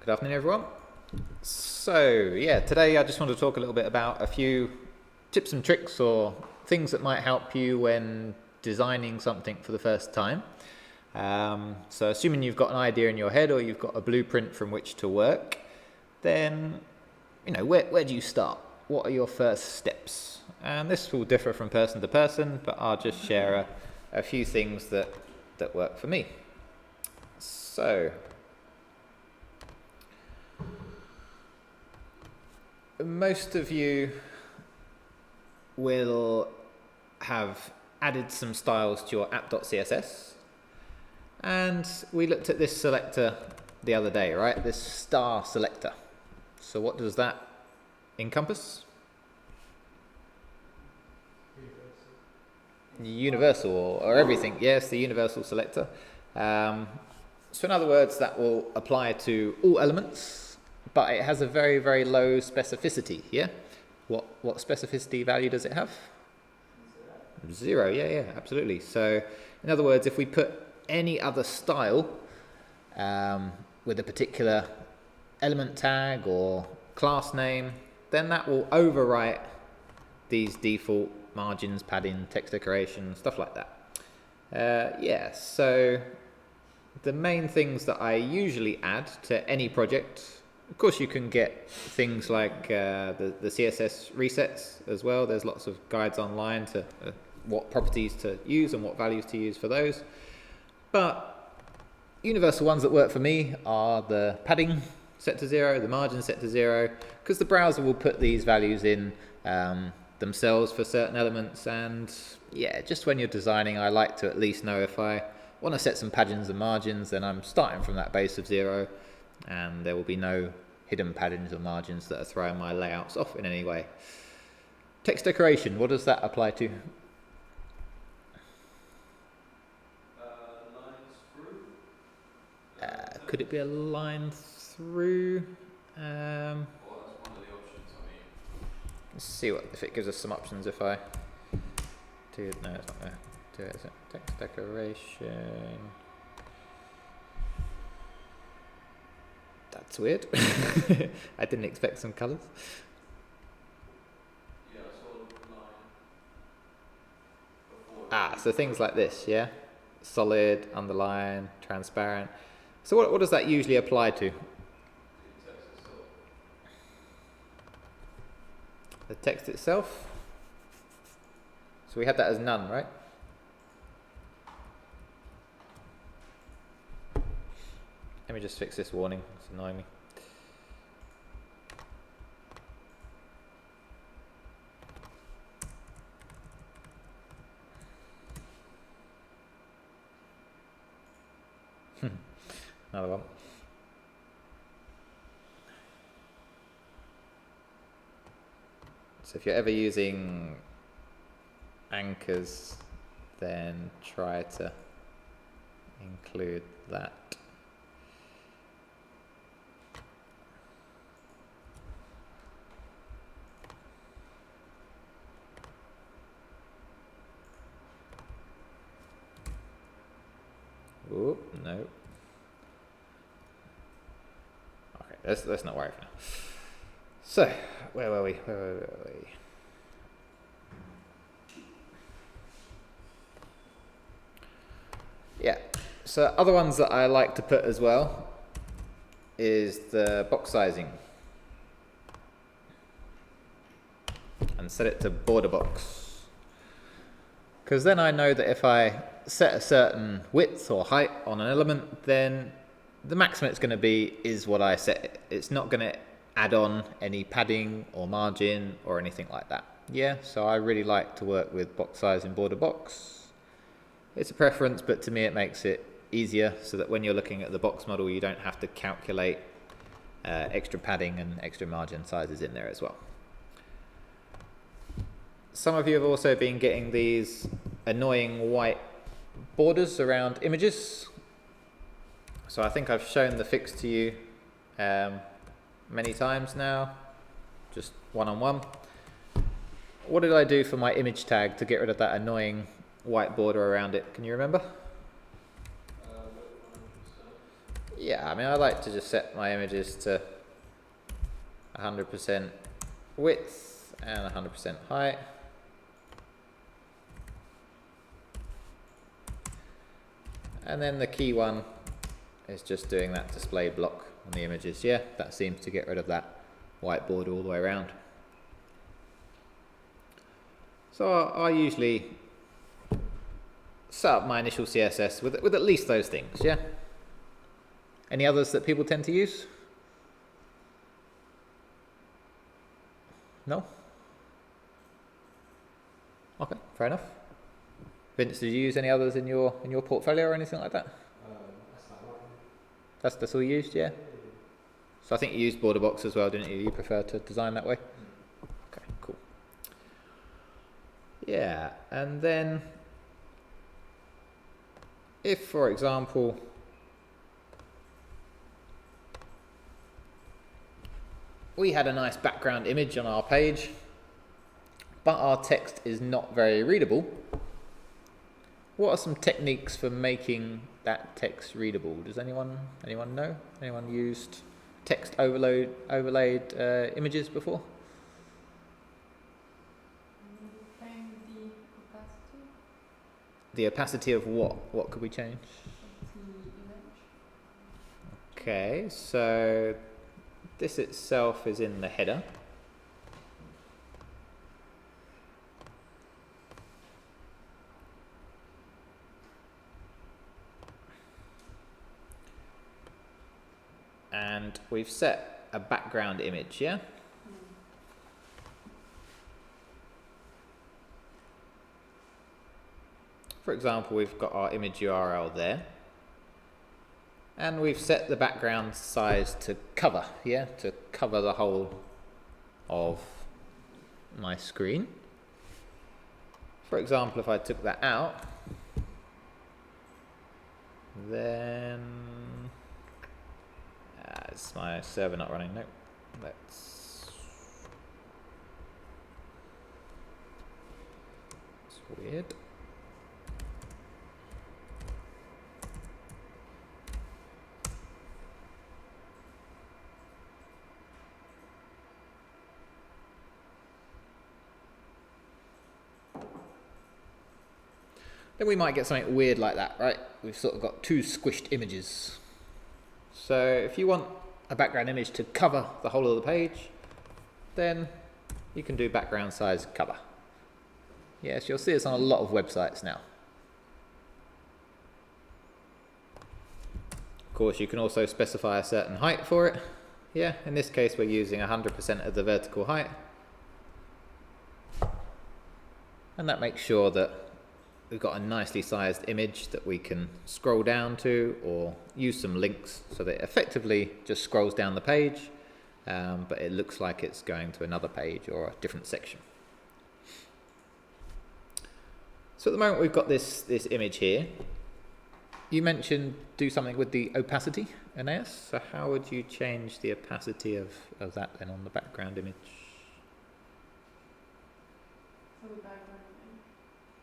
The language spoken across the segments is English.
Good afternoon, everyone. So, yeah, today I just want to talk a little bit about a few tips and tricks or things that might help you when designing something for the first time. So assuming you've got an idea in your head or you've got a blueprint from which to work, then, where do you start? What are your first steps? And this will differ from person to person, but I'll just share a few things that work for me. So, most of you will have added some styles to your app.css, and we looked at this selector the other day, right? This star selector. So what does that encompass? Universal or everything. Yes, the universal selector. So in other words, that will apply to all elements, but it has a very, very low specificity. Yeah. What specificity value does it have? 0. Yeah, absolutely. So in other words, if we put any other style with a particular element tag or class name, then that will overwrite these default margins, padding, text decoration, stuff like that. So the main things that I usually add to any project, of course you can get things like the CSS Resets as well. There's lots of guides online to what properties to use and what values to use for those. But universal ones that work for me are the padding set to 0, the margin set to 0, because the browser will put these values in themselves for certain elements. And yeah, just when you're designing, I like to at least know if I want to set some paddings and margins, then I'm starting from that base of 0, and there will be no hidden paddings or margins that are throwing my layouts off in any way. Text decoration, what does that apply to? Lines through. Could it be a line through? Well, that's one of the options. Let's see if it gives us some options. If I do, no, it's not there. Do it as a text decoration. That's weird. I didn't expect some colours. Yeah, I saw the line before. So things like this, yeah? Solid, underline, transparent. So what does that usually apply to? The text itself? So we had that as none, right? Let me just fix this warning, it's annoying me. Another one. So if you're ever using anchors, then try to include that. Oh, no. Okay, let's not worry for now. So, where were we? Yeah, so other ones that I like to put as well is the box sizing. And set it to border box. Because then I know that if I set a certain width or height on an element, then the maximum it's going to be is what I set it. It's not going to add on any padding or margin or anything like that. Yeah, so I really like to work with box size in border box. It's a preference, but to me it makes it easier so that when you're looking at the box model, you don't have to calculate extra padding and extra margin sizes in there as well. Some of you have also been getting these annoying white borders around images. So I think I've shown the fix to you many times now, just one-on-one. What did I do for my image tag to get rid of that annoying white border around it? Can you remember? Yeah, I mean, I like to just set my images to 100% width and 100% height. And then the key one is just doing that display block on the images. Yeah, that seems to get rid of that whiteboard all the way around. So I usually set up my initial CSS with at least those things, yeah? Any others that people tend to use? No? Okay, fair enough. Vince, did you use any others in your portfolio or anything like that? That's all you used, yeah? So I think you used border box as well, didn't you? You prefer to design that way? Okay, cool. Yeah, and then if, for example, we had a nice background image on our page, but our text is not very readable, what are some techniques for making that text readable? Does anyone know? Anyone used text overlaid images before? Change the opacity The opacity of what? What could we change? of the image. Okay, so this itself is in the header. And we've set a background image, yeah? For example, we've got our image URL there. And we've set the background size to cover, yeah? To cover the whole of my screen. For example, if I took that out, then is my server not running? No. It's weird. Then we might get something weird like that, right? We've sort of got two squished images. So if you want a background image to cover the whole of the page, then you can do background size cover. Yes, you'll see this on a lot of websites now. Of course, you can also specify a certain height for it. Yeah, in this case, we're using 100% of the vertical height. And that makes sure that we've got a nicely sized image that we can scroll down to or use some links so that it effectively just scrolls down the page, but it looks like it's going to another page or a different section. So at the moment we've got this image here. You mentioned do something with the opacity, Aeneas. So how would you change the opacity of that then on the background image? For the background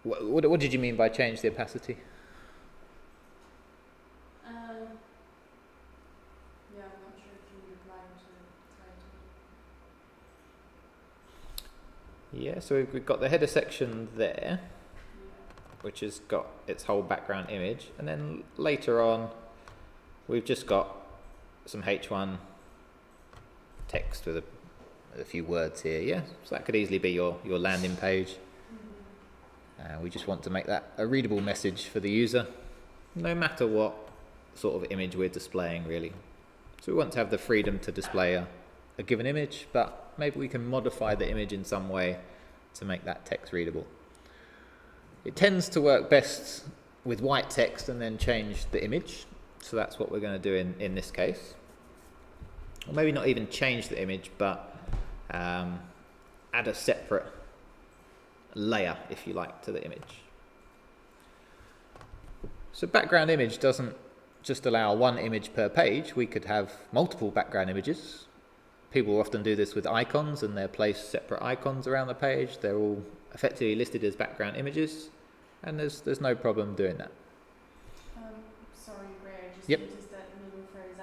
image. What did you mean by change the opacity? Yeah, I'm not sure if you reply to title. Yeah, so we've got the header section there, Yeah. which has got its whole background image, and then later on we've just got some H1 text with a few words here, yeah? So that could easily be your landing page. We just want to make that a readable message for the user, no matter what sort of image we're displaying, really. So we want to have the freedom to display a given image, but maybe we can modify the image in some way to make that text readable. It tends to work best with white text and then change the image, so that's what we're going to do in this case. Or maybe not even change the image, but add a separate layer, if you like, to the image. So background image doesn't just allow one image per page. We could have multiple background images. People often do this with icons, and they're placed separate icons around the page. They're all effectively listed as background images, and there's no problem doing that. Sorry, Ray, I just Yep. noticed that middle phrase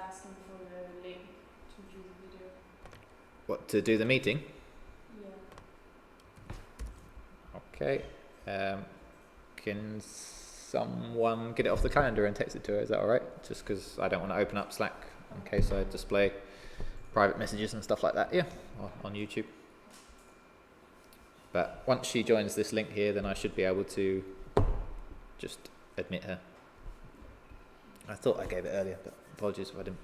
What, to do the meeting? Yeah. Okay. Can someone get it off the calendar and text it to her? Is that all right? Just because I don't want to open up Slack in case I display private messages and stuff like that. Yeah, on YouTube. But once she joins this link here, then I should be able to just admit her. I thought I gave it earlier, but apologies if I didn't.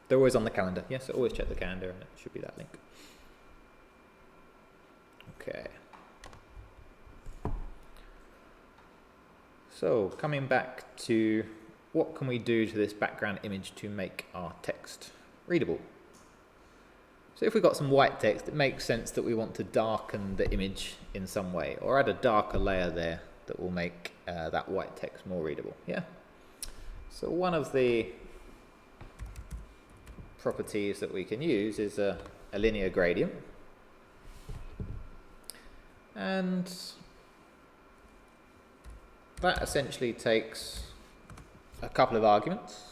They're always on the calendar. Yes, so always check the calendar and it should be that link. Okay. So coming back to what can we do to this background image to make our text readable? So if we've got some white text, it makes sense that we want to darken the image in some way or add a darker layer there that will make that white text more readable. Yeah. So one of the properties that we can use is a linear gradient. And that essentially takes a couple of arguments,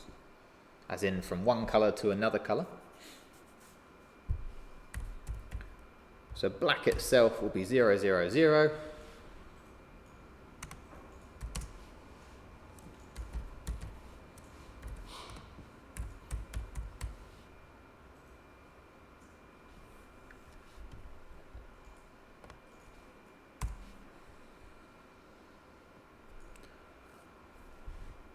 as in from one color to another color. So black itself will be 0, 0, 0.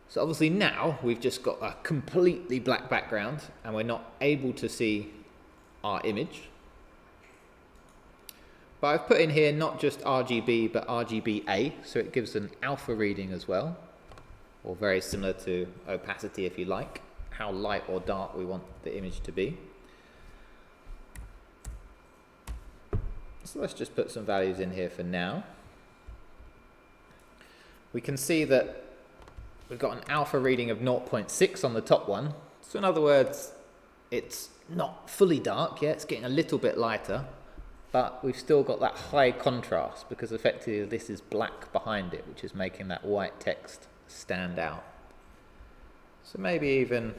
So obviously now we've just got a completely black background and we're not able to see our image. But I've put in here not just RGB but RGBA, so it gives an alpha reading as well, or very similar to opacity if you like, how light or dark we want the image to be. So let's just put some values in here for now. We can see that we've got an alpha reading of 0.6 on the top one. So in other words, it's not fully dark yet, it's getting a little bit lighter, but we've still got that high contrast because effectively this is black behind it, which is making that white text stand out. So maybe even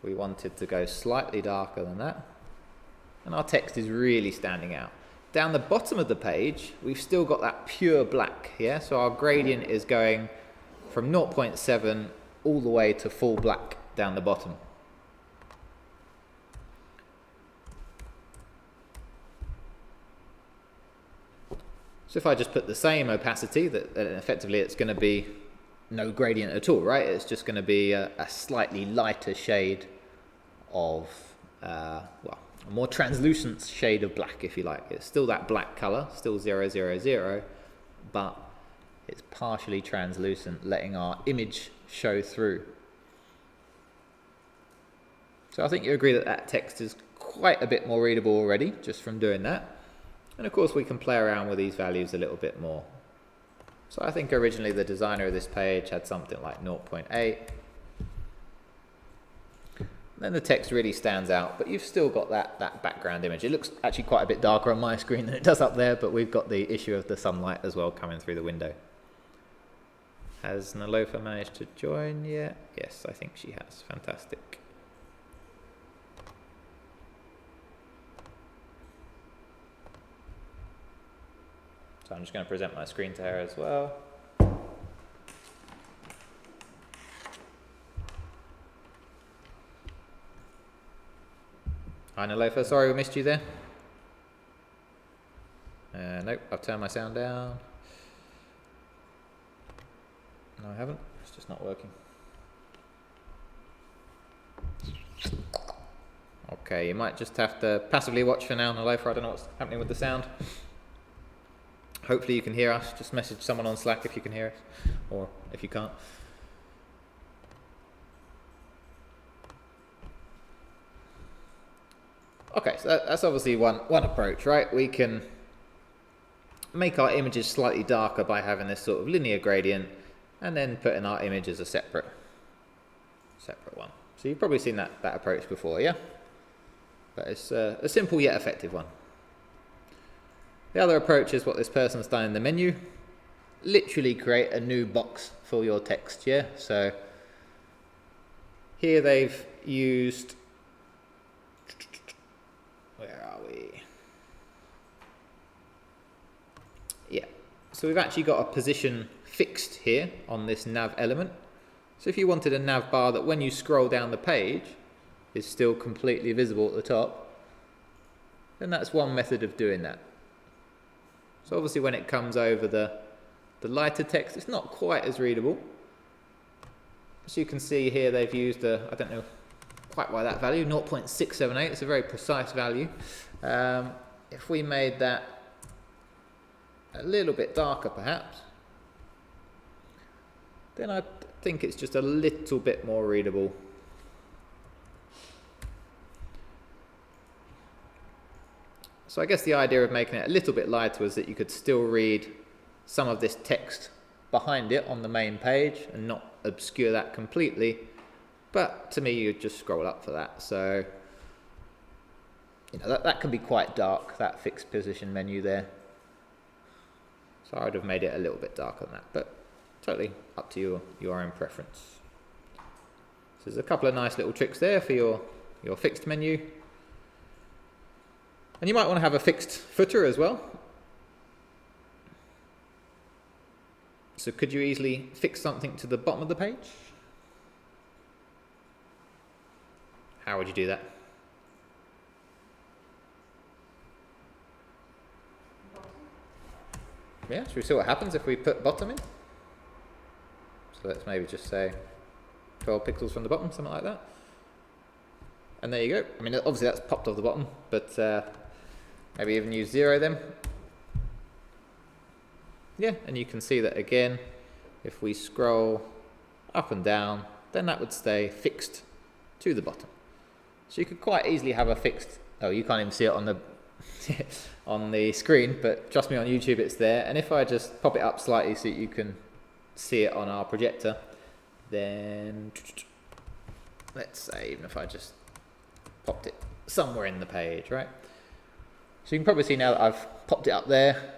we wanted to go slightly darker than that, and our text is really standing out. Down the bottom of the page, we've still got that pure black here, so our gradient is going from 0.7 all the way to full black down the bottom. So if I just put the same opacity, that effectively it's going to be no gradient at all, right? It's just going to be a slightly lighter shade of, well, a more translucent shade of black, if you like. It's still that black color, still 0, 0, 0, but it's partially translucent, letting our image show through. So I think you agree that that text is quite a bit more readable already, just from doing that. And of course we can play around with these values a little bit more. So I think originally the designer of this page had something like 0.8. Then the text really stands out, but you've still got that background image. It looks actually quite a bit darker on my screen than it does up there, but we've got the issue of the sunlight as well coming through the window. Has Nalofa managed to join yet? Yes, I think she has. Fantastic. So I'm just going to present my screen to her as well. Hi Nalofa, sorry we missed you there. Nope, I've turned my sound down. No, I haven't. It's just not working. Okay, you might just have to passively watch for now, Nalofa. I don't know what's happening with the sound. Hopefully you can hear us. Just message someone on Slack if you can hear us, or if you can't. Okay, so that's obviously one approach, right? We can make our images slightly darker by having this sort of linear gradient, and then put in our image as a separate one. So you've probably seen that approach before, yeah? But it's a simple yet effective one. The other approach is what this person's done in the menu. Literally create a new box for your text, yeah? So here they've used where are we? Yeah, so we've actually got a position fixed here on this nav element. So if you wanted a nav bar that when you scroll down the page is still completely visible at the top, then that's one method of doing that. So obviously when it comes over the lighter text, it's not quite as readable. As you can see here, they've used a, I don't know quite why that value, 0.678, it's a very precise value. If we made that a little bit darker perhaps, then I think it's just a little bit more readable. So I guess the idea of making it a little bit lighter was that you could still read some of this text behind it on the main page and not obscure that completely. But to me, you'd just scroll up for that. So you know, that can be quite dark, that fixed position menu there. So I would have made it a little bit darker than that, but totally up to your own preference. So there's a couple of nice little tricks there for your fixed menu. And you might want to have a fixed footer as well. So could you easily fix something to the bottom of the page? How would you do that? Yeah, should we see what happens if we put bottom in? So let's maybe just say 12 pixels from the bottom, something like that. And there you go. I mean, obviously that's popped off the bottom, but maybe even use 0 then. Yeah, and you can see that again, if we scroll up and down, then that would stay fixed to the bottom. So you could quite easily have a fixed, oh, you can't even see it on the on the screen, but trust me, on YouTube it's there. And if I just pop it up slightly so you can see it on our projector, then let's say even if I just popped it somewhere in the page, right? So you can probably see now that I've popped it up there.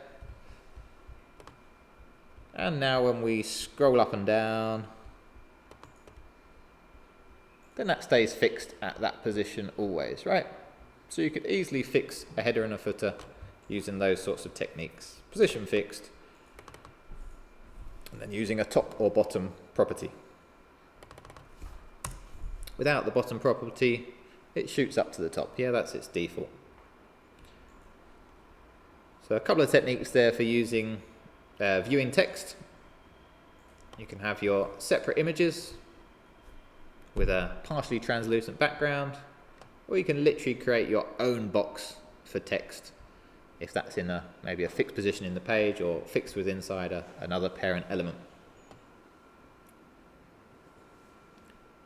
And now when we scroll up and down, then that stays fixed at that position always, right? So you could easily fix a header and a footer using those sorts of techniques. Position fixed, and then using a top or bottom property. Without the bottom property, it shoots up to the top. Yeah, that's its default. So a couple of techniques there for using viewing text. You can have your separate images with a partially translucent background, or you can literally create your own box for text if that's in maybe a fixed position in the page or fixed with inside another parent element.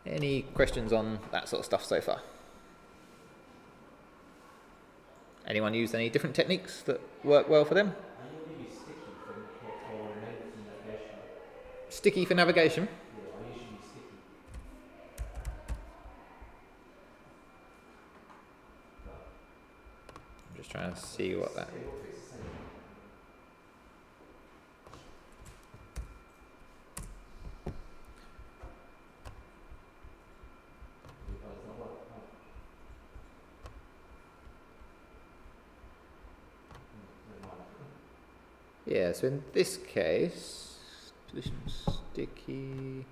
Any questions on that sort of stuff so far? Anyone used any different techniques that work well for them? Sticky for navigation? Yeah, I usually use sticky. I'm just trying to see what that... Yeah, so in this case, position sticky.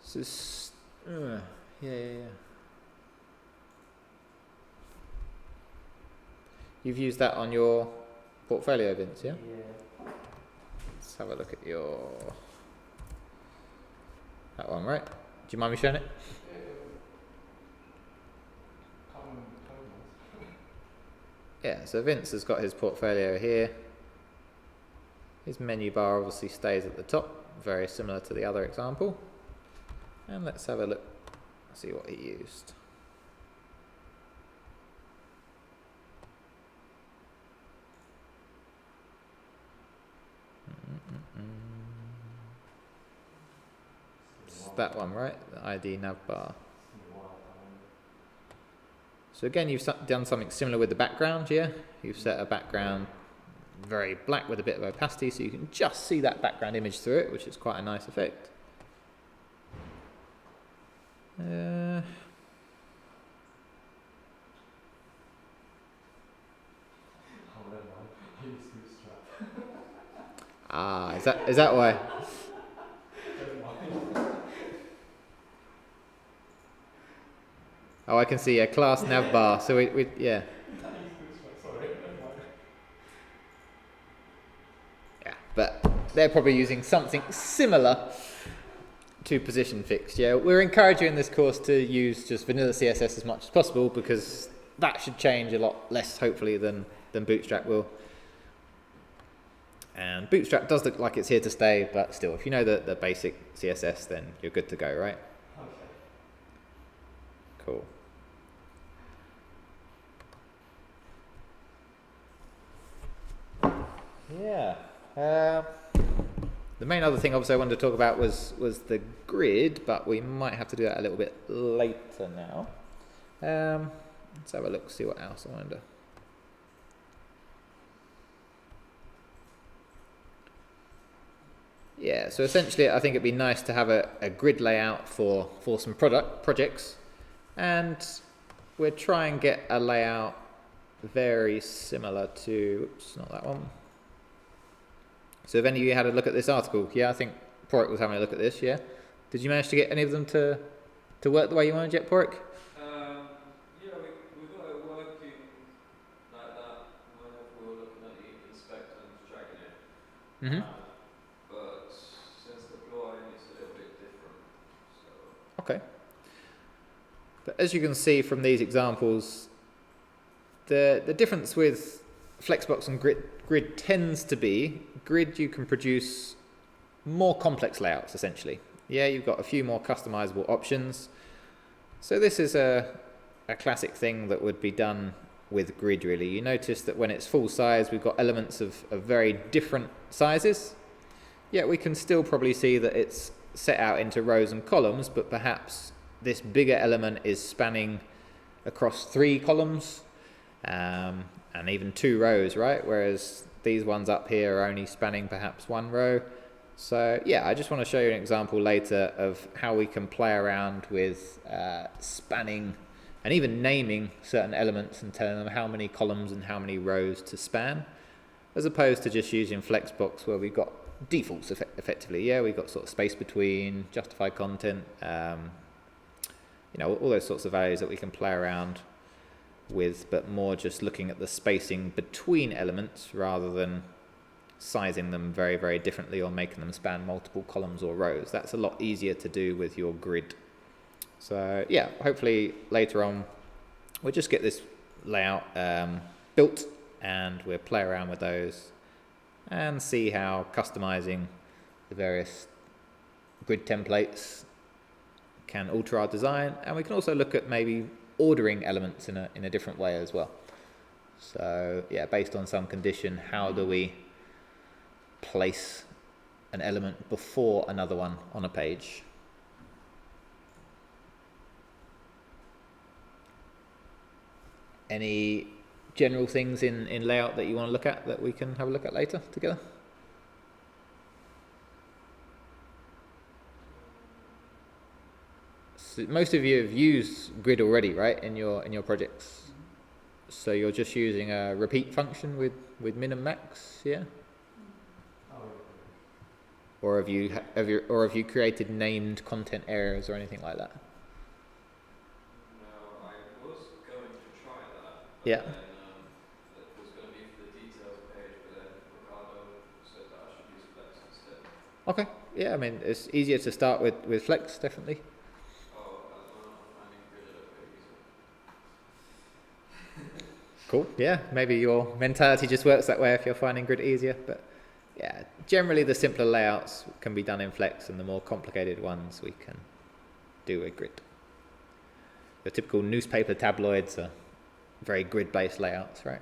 So, yeah. You've used that on your portfolio, Vince, yeah? Yeah. Let's have a look at that one, right? Do you mind me showing it? Yeah, so Vince has got his portfolio here. His menu bar obviously stays at the top, very similar to the other example. And let's have a look, see what he used. It's that one, right? The ID Navbar. So again, you've done something similar with the background, yeah? You've set a background very black with a bit of opacity, so you can just see that background image through it, which is quite a nice effect. Is that why? Oh, I can see a class Navbar. So we yeah. Yeah, but they're probably using something similar to position fixed. Yeah, we're encouraging in this course to use just vanilla CSS as much as possible because that should change a lot less, hopefully, than Bootstrap will. And Bootstrap does look like it's here to stay, but still, if you know the basic CSS, then you're good to go, right? Okay. Cool. Yeah. The main other thing, obviously, I wanted to talk about was the grid, but we might have to do that a little bit later now. Let's have a look, see what else I wonder. Yeah, so essentially I think it'd be nice to have a grid layout for some projects, and we'll try and get a layout very similar to, oops, not that one. So if any of you had a look at this article, yeah, I think Porrick was having a look at this, yeah? Did you manage to get any of them to work the way you wanted yet, Porrick? Yeah, we got it working like that whenever we were looking at the inspector and dragging it. Mm-hmm. But since deploying, it's a little bit different. So. Okay. But as you can see from these examples, the difference with Flexbox and grid tends to be, grid you can produce more complex layouts essentially. Yeah, you've got a few more customizable options. So this is a classic thing that would be done with grid really. You notice that when it's full size, we've got elements of very different sizes. Yet we can still probably see that it's set out into rows and columns, but perhaps this bigger element is spanning across 3 columns and even 2 rows, right? Whereas these ones up here are only spanning perhaps 1 row. So yeah, I just want to show you an example later of how we can play around with spanning and even naming certain elements and telling them how many columns and how many rows to span, as opposed to just using Flexbox where we've got defaults effectively. Yeah, we've got sort of space between, justified content, you know, all those sorts of values that we can play around with, but more just looking at the spacing between elements rather than sizing them very, very differently or making them span multiple columns or rows. That's a lot easier to do with your grid. So yeah, hopefully later on we'll just get this layout built and we'll play around with those and see how customizing the various grid templates can alter our design, and we can also look at maybe ordering elements in a different way as well. So yeah, based on some condition, how do we place an element before another one on a page? Any general things in layout that you want to look at that we can have a look at later together? So most of you have used grid already, right, in your projects? So you're just using a repeat function with min and max, yeah? Or have you created named content areas or anything like that? No, I was going to try that. But Yeah. then it was going to be for the details page, but then Ricardo said that I should use Flex instead. Okay. Yeah, I mean it's easier to start with Flex, definitely. Oh, that's why I'm finding grid a little bit easier. Cool. Yeah, maybe your mentality just works that way if you're finding grid easier, but yeah, generally the simpler layouts can be done in Flex and the more complicated ones we can do with grid. The typical newspaper tabloids are very grid-based layouts, right?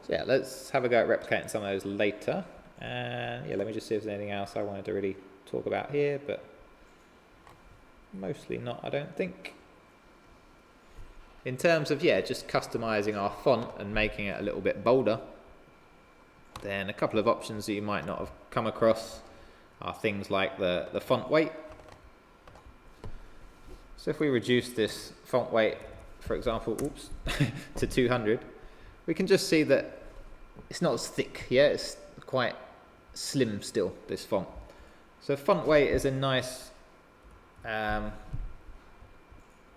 So yeah, let's have a go at replicating some of those later. And yeah, let me just see if there's anything else I wanted to really talk about here, but mostly not, I don't think. In terms of, yeah, just customizing our font and making it a little bit bolder, Then a couple of options that you might not have come across are things like the font weight. So if we reduce this font weight, for example, to 200, we can just see that it's not as thick, yeah, it's quite slim still, this font. So font weight is a nice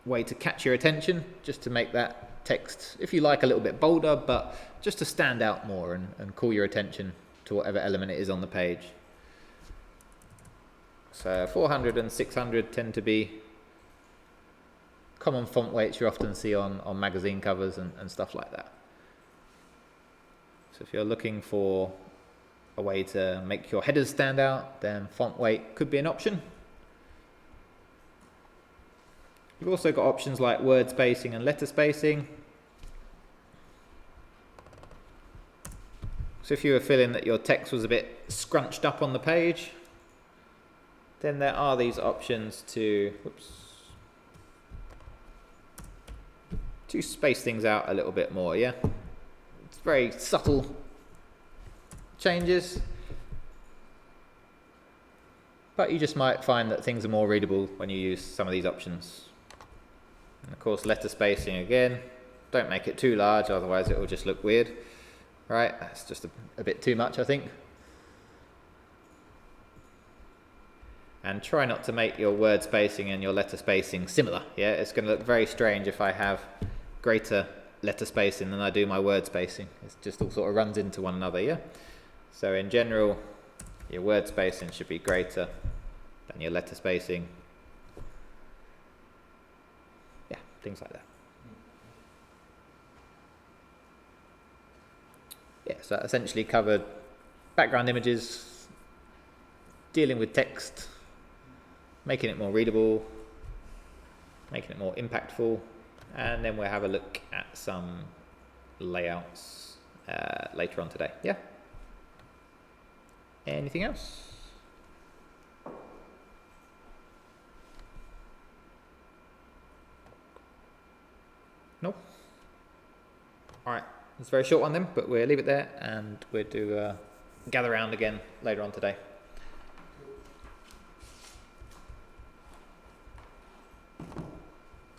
way to catch your attention, just to make that text, if you like, a little bit bolder, but just to stand out more and call your attention to whatever element it is on the page. So 400 and 600 tend to be common font weights you often see on magazine covers and stuff like that. So if you're looking for a way to make your headers stand out, then font weight could be an option. You've also got options like word spacing and letter spacing. So if you were feeling that your text was a bit scrunched up on the page, then there are these options to space things out a little bit more, yeah? It's very subtle changes, but you just might find that things are more readable when you use some of these options. And of course, letter spacing again, don't make it too large, otherwise it will just look weird, right? That's just a bit too much, I think. And try not to make your word spacing and your letter spacing similar, yeah? It's going to look very strange if I have greater letter spacing than I do my word spacing. It just all sort of runs into one another, yeah? So in general, your word spacing should be greater than your letter spacing. Yeah, things like that. Yeah, so that essentially covered background images, dealing with text, making it more readable, making it more impactful, and then we'll have a look at some layouts later on today. Yeah? Anything else? No? Alright, it's a very short one then, but we'll leave it there and we'll do gather round again later on today.